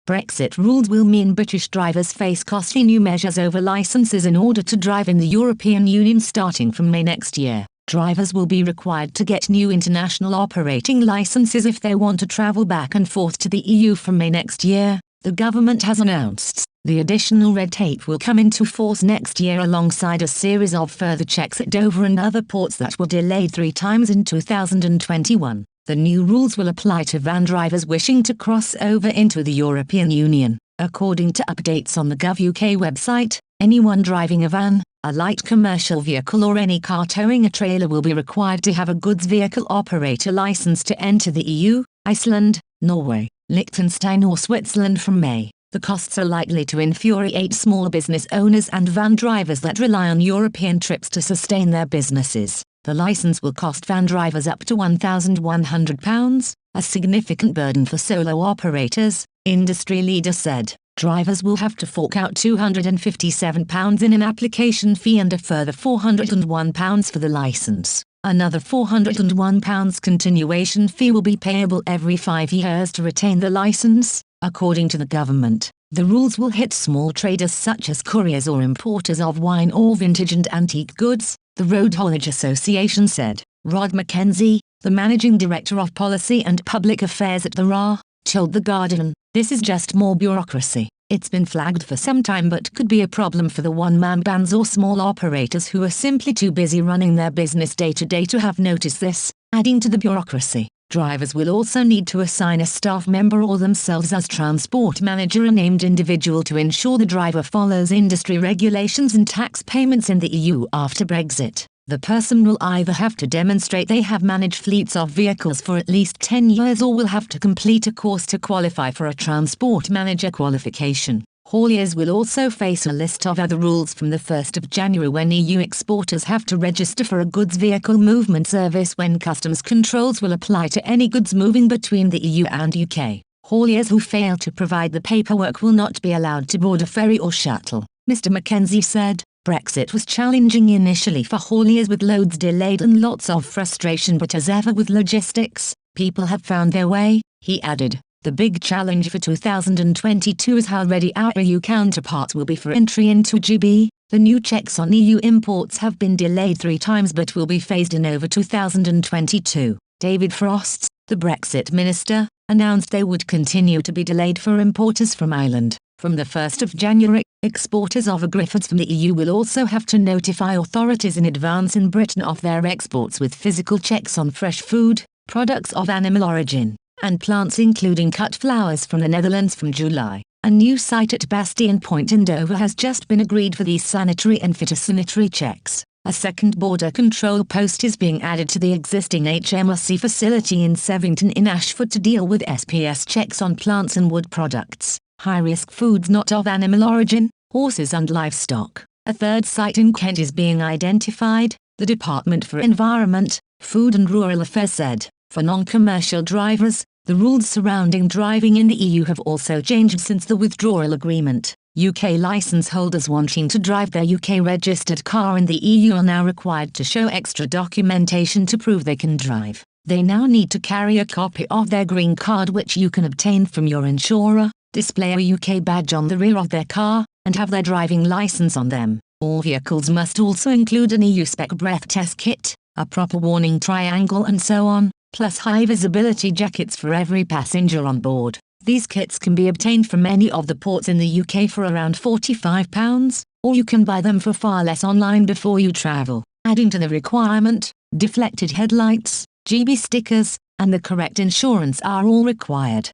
Brexit rules will mean British drivers face costly new measures over licenses in order to drive in the European Union starting from May next year. Drivers will be required to get new international operating licenses if they want to travel back and forth to the EU from May next year, the government has announced. The additional red tape will come into force next year alongside a series of further checks at Dover and other ports that were delayed 3 times in 2021. The new rules will apply to van drivers wishing to cross over into the European Union. According to updates on the Gov.uk website, anyone driving a van, a light commercial vehicle or any car towing a trailer will be required to have a goods vehicle operator license to enter the EU, Iceland, Norway, Liechtenstein or Switzerland from May. The costs are likely to infuriate small business owners and van drivers that rely on European trips to sustain their businesses. The license will cost van drivers up to £1,100, a significant burden for solo operators, industry leaders said. Drivers will have to fork out £257 in an application fee and a further £401 for the license. Another £401 continuation fee will be payable every 5 years to retain the license, according to the government. The rules will hit small traders such as couriers or importers of wine or vintage and antique goods, the Road Haulage Association said. Rod Mackenzie, the managing director of policy and public affairs at the RA, told The Guardian, "This is just more bureaucracy. It's been flagged for some time but could be a problem for the one-man bands or small operators who are simply too busy running their business day-to-day to have noticed this," adding to the bureaucracy. Drivers will also need to assign a staff member or themselves as transport manager, a named individual, to ensure the driver follows industry regulations and tax payments in the EU after Brexit. The person will either have to demonstrate they have managed fleets of vehicles for at least 10 years or will have to complete a course to qualify for a transport manager qualification. Hauliers will also face a list of other rules from the 1st of January when EU exporters have to register for a goods vehicle movement service when customs controls will apply to any goods moving between the EU and UK. Hauliers who fail to provide the paperwork will not be allowed to board a ferry or shuttle. Mr. Mackenzie said, "Brexit was challenging initially for hauliers with loads delayed and lots of frustration, but as ever with logistics, people have found their way," he added. The big challenge for 2022 is how ready our EU counterparts will be for entry into GB. The new checks on EU imports have been delayed 3 times but will be phased in over 2022. David Frost, the Brexit minister, announced they would continue to be delayed for importers from Ireland. From the 1st of January, exporters of agri-foods from the EU will also have to notify authorities in advance in Britain of their exports with physical checks on fresh food, products of animal origin, and plants including cut flowers from the Netherlands from July. A new site at Bastion Point in Dover has just been agreed for these sanitary and phytosanitary checks. A second border control post is being added to the existing HMRC facility in Sevington in Ashford to deal with SPS checks on plants and wood products, high-risk foods not of animal origin, horses and livestock. A third site in Kent is being identified, the Department for Environment, Food and Rural Affairs said. For non-commercial drivers, the rules surrounding driving in the EU have also changed since the withdrawal agreement. UK licence holders wanting to drive their UK-registered car in the EU are now required to show extra documentation to prove they can drive. They now need to carry a copy of their green card, which you can obtain from your insurer, display a UK badge on the rear of their car, and have their driving licence on them. All vehicles must also include an EU-spec breath test kit, a proper warning triangle and so on, plus high-visibility jackets for every passenger on board. These kits can be obtained from any of the ports in the UK for around £45, or you can buy them for far less online before you travel. Adding to the requirement, deflected headlights, GB stickers, and the correct insurance are all required.